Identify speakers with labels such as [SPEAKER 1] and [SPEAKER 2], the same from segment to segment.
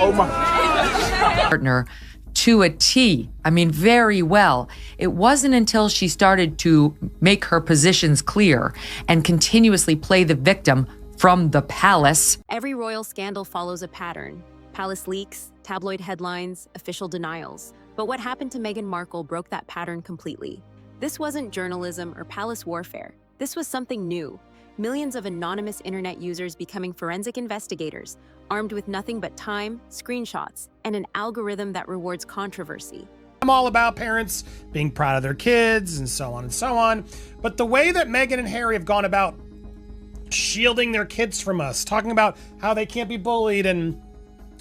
[SPEAKER 1] Partner to a T. I mean, very well. It wasn't until she started to make her positions clear and continuously play the victim from the palace.
[SPEAKER 2] Every royal scandal follows a pattern. Palace leaks, tabloid headlines, official denials. But what happened to Meghan Markle broke that pattern completely. This wasn't journalism or palace warfare. This was something new. Millions of anonymous internet users becoming forensic investigators, armed with nothing but time, screenshots, and an algorithm that rewards controversy.
[SPEAKER 3] I'm all about parents being proud of their kids and so on and so on. But the way that Meghan and Harry have gone about shielding their kids from us, talking about how they can't be bullied and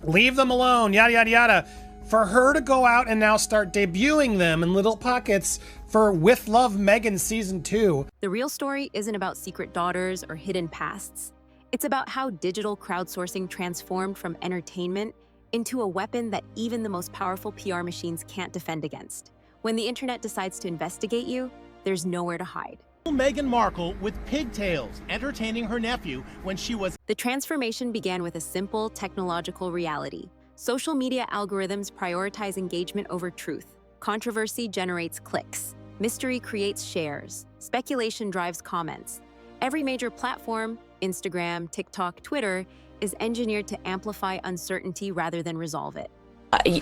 [SPEAKER 3] leave them alone, yada, yada, yada. For her to go out and now start debuting them in little pockets for With Love Meghan Season 2.
[SPEAKER 2] The real story isn't about secret daughters or hidden pasts. It's about how digital crowdsourcing transformed from entertainment into a weapon that even the most powerful PR machines can't defend against. When the internet decides to investigate you, there's nowhere to hide.
[SPEAKER 4] Meghan Markle with pigtails, entertaining her nephew when she was...
[SPEAKER 2] The transformation began with a simple technological reality. Social media algorithms prioritize engagement over truth. Controversy generates clicks. Mystery creates shares. Speculation drives comments. Every major platform, Instagram, TikTok, Twitter, is engineered to amplify uncertainty rather than resolve it.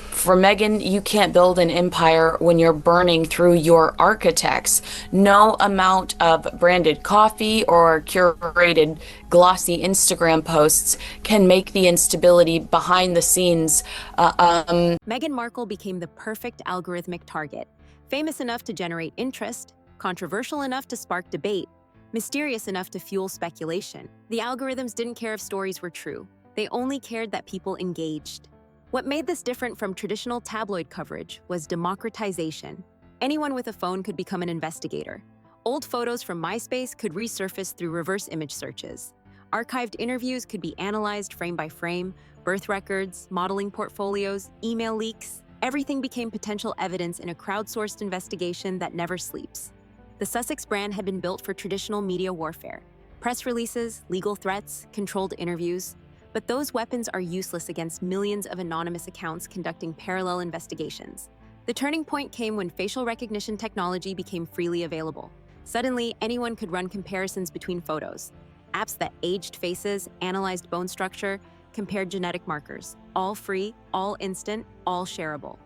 [SPEAKER 5] For Meghan, you can't build an empire when you're burning through your architects. No amount of branded coffee or curated glossy Instagram posts can make the instability behind the scenes.
[SPEAKER 2] Meghan Markle became the perfect algorithmic target. Famous enough to generate interest, controversial enough to spark debate, mysterious enough to fuel speculation. The algorithms didn't care if stories were true. They only cared that people engaged. What made this different from traditional tabloid coverage was democratization. Anyone with a phone could become an investigator. Old photos from MySpace could resurface through reverse image searches. Archived interviews could be analyzed frame by frame, birth records, modeling portfolios, email leaks. Everything became potential evidence in a crowdsourced investigation that never sleeps. The Sussex brand had been built for traditional media warfare. Press releases, legal threats, controlled interviews. But those weapons are useless against millions of anonymous accounts conducting parallel investigations. The turning point came when facial recognition technology became freely available. Suddenly, anyone could run comparisons between photos. Apps that aged faces, analyzed bone structure, compared genetic markers. All free, all instant, all shareable.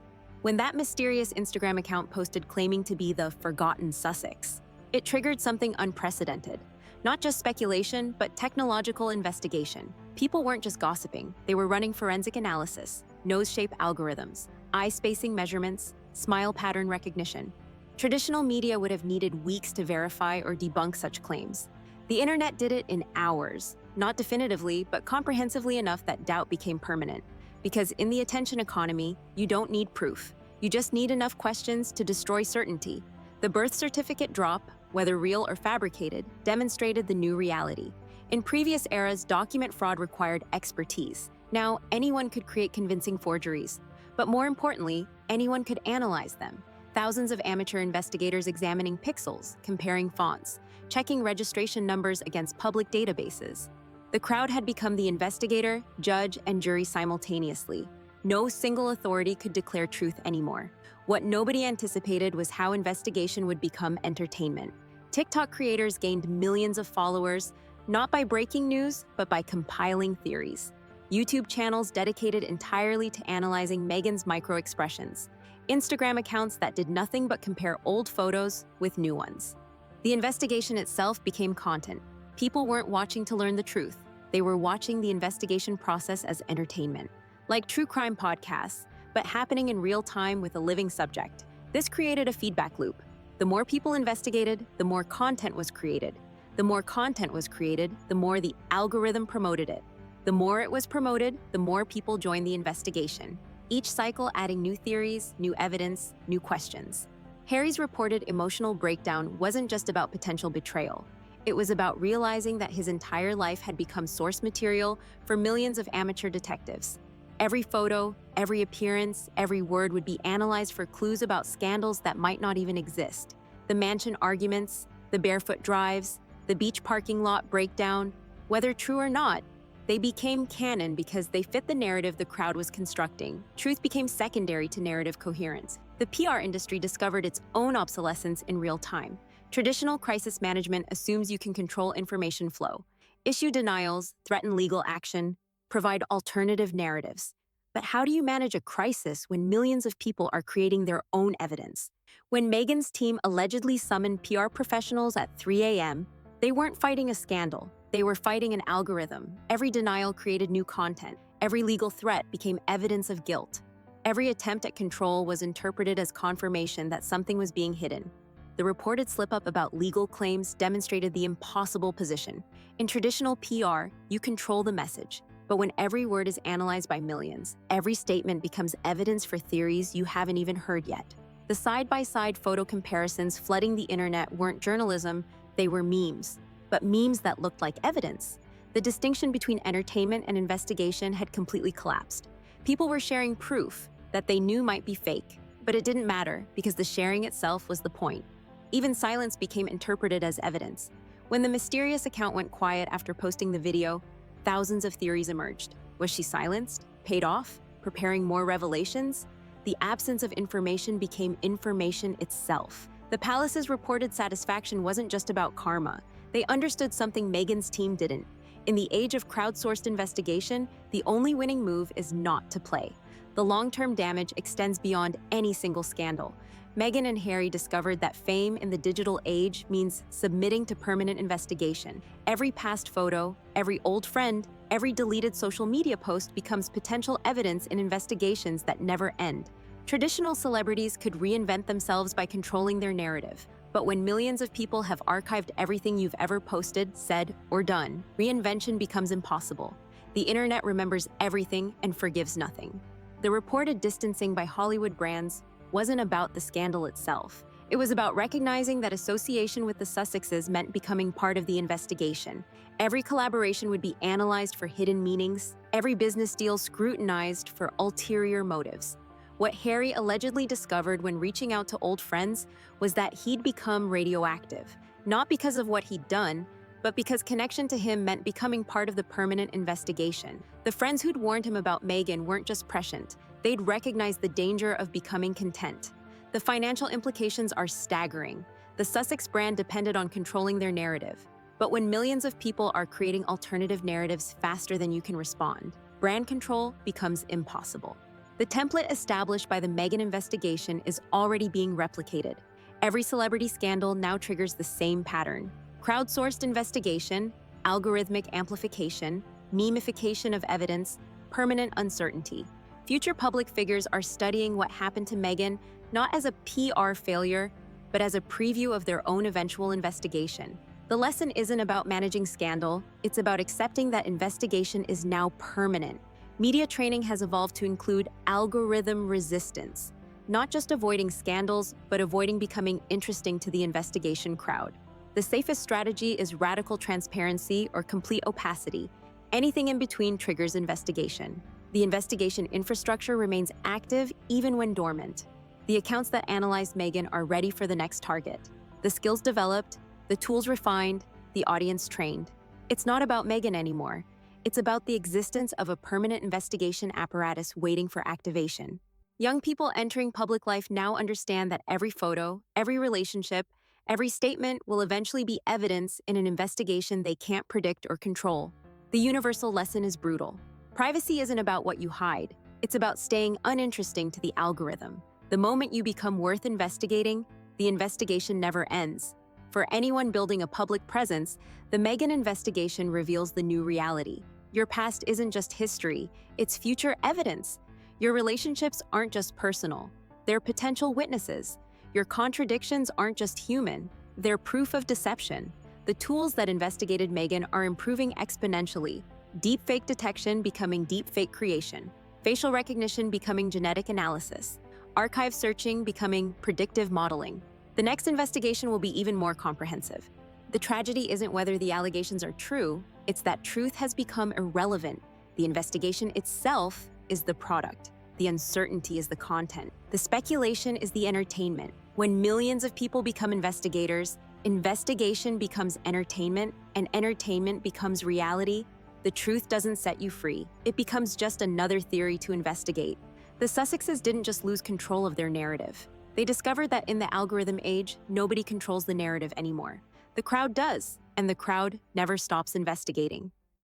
[SPEAKER 2] When that mysterious Instagram account posted claiming to be the forgotten Sussex, it triggered something unprecedented. Not just speculation, but technological investigation. People weren't just gossiping, they were running forensic analysis, nose shape algorithms, eye spacing measurements, smile pattern recognition. Traditional media would have needed weeks to verify or debunk such claims. The internet did it in hours, not definitively, but comprehensively enough that doubt became permanent. Because in the attention economy, you don't need proof. You just need enough questions to destroy certainty. The birth certificate drop, whether real or fabricated, demonstrated the new reality. In previous eras, document fraud required expertise. Now, anyone could create convincing forgeries. But more importantly, anyone could analyze them. Thousands of amateur investigators examining pixels, comparing fonts, checking registration numbers against public databases. The crowd had become the investigator, judge, and jury simultaneously. No single authority could declare truth anymore. What nobody anticipated was how investigation would become entertainment. TikTok creators gained millions of followers, not by breaking news, but by compiling theories. YouTube channels dedicated entirely to analyzing Meghan's micro-expressions. Instagram accounts that did nothing but compare old photos with new ones. The investigation itself became content. People weren't watching to learn the truth. They were watching the investigation process as entertainment. Like true crime podcasts, but happening in real time with a living subject. This created a feedback loop. The more people investigated, the more content was created. The more content was created, the more the algorithm promoted it. The more it was promoted, the more people joined the investigation. Each cycle adding new theories, new evidence, new questions. Harry's reported emotional breakdown wasn't just about potential betrayal. It was about realizing that his entire life had become source material for millions of amateur detectives. Every photo, every appearance, every word would be analyzed for clues about scandals that might not even exist. The mansion arguments, the barefoot drives, the beach parking lot breakdown, whether true or not, They became canon because they fit the narrative the crowd was constructing. Truth became secondary to narrative coherence. The PR industry discovered its own obsolescence in real time. Traditional crisis management assumes you can control information flow, issue denials, threaten legal action, provide alternative narratives. But how do you manage a crisis when millions of people are creating their own evidence? When Meghan's team allegedly summoned PR professionals at 3 a.m., they weren't fighting a scandal. They were fighting an algorithm. Every denial created new content. Every legal threat became evidence of guilt. Every attempt at control was interpreted as confirmation that something was being hidden. The reported slip-up about legal claims demonstrated the impossible position. In traditional PR, you control the message. But when every word is analyzed by millions, every statement becomes evidence for theories you haven't even heard yet. The side-by-side photo comparisons flooding the internet weren't journalism, they were memes. But memes that looked like evidence. The distinction between entertainment and investigation had completely collapsed. People were sharing proof that they knew might be fake, but it didn't matter because the sharing itself was the point. Even silence became interpreted as evidence. When the mysterious account went quiet after posting the video, thousands of theories emerged. Was she silenced? Paid off? Preparing more revelations? The absence of information became information itself. The palace's reported satisfaction wasn't just about karma. They understood something Meghan's team didn't. In the age of crowdsourced investigation, the only winning move is not to play. The long-term damage extends beyond any single scandal. Meghan and Harry discovered that fame in the digital age means submitting to permanent investigation. Every past photo, every old friend, every deleted social media post becomes potential evidence in investigations that never end. Traditional celebrities could reinvent themselves by controlling their narrative. But when millions of people have archived everything you've ever posted, said, or done, reinvention becomes impossible. The internet remembers everything and forgives nothing. The reported distancing by Hollywood brands wasn't about the scandal itself. It was about recognizing that association with the Sussexes meant becoming part of the investigation. Every collaboration would be analyzed for hidden meanings, every business deal scrutinized for ulterior motives. What Harry allegedly discovered when reaching out to old friends was that he'd become radioactive, not because of what he'd done, but because connection to him meant becoming part of the permanent investigation. The friends who'd warned him about Meghan weren't just prescient, they'd recognized the danger of becoming content. The financial implications are staggering. The Sussex brand depended on controlling their narrative. But when millions of people are creating alternative narratives faster than you can respond, brand control becomes impossible. The template established by the Meghan investigation is already being replicated. Every celebrity scandal now triggers the same pattern. Crowdsourced investigation, algorithmic amplification, memification of evidence, permanent uncertainty. Future public figures are studying what happened to Meghan not as a PR failure, but as a preview of their own eventual investigation. The lesson isn't about managing scandal, it's about accepting that investigation is now permanent. Media training has evolved to include algorithm resistance, not just avoiding scandals, but avoiding becoming interesting to the investigation crowd. The safest strategy is radical transparency or complete opacity. Anything in between triggers investigation. The investigation infrastructure remains active even when dormant. The accounts that analyzed Meghan are ready for the next target. The skills developed, the tools refined, the audience trained. It's not about Meghan anymore. It's about the existence of a permanent investigation apparatus waiting for activation. Young people entering public life now understand that every photo, every relationship, every statement will eventually be evidence in an investigation they can't predict or control. The universal lesson is brutal. Privacy isn't about what you hide. It's about staying uninteresting to the algorithm. The moment you become worth investigating, the investigation never ends. For anyone building a public presence, the Meghan investigation reveals the new reality. Your past isn't just history, it's future evidence. Your relationships aren't just personal, they're potential witnesses. Your contradictions aren't just human, they're proof of deception. The tools that investigated Meghan are improving exponentially. Deepfake detection becoming deepfake creation. Facial recognition becoming genetic analysis. Archive searching becoming predictive modeling. The next investigation will be even more comprehensive. The tragedy isn't whether the allegations are true, it's that truth has become irrelevant. The investigation itself is the product. The uncertainty is the content. The speculation is the entertainment. When millions of people become investigators, investigation becomes entertainment, and entertainment becomes reality, the truth doesn't set you free. It becomes just another theory to investigate. The Sussexes didn't just lose control of their narrative. They discovered that in the algorithm age, nobody controls the narrative anymore. The crowd does, and the crowd never stops investigating.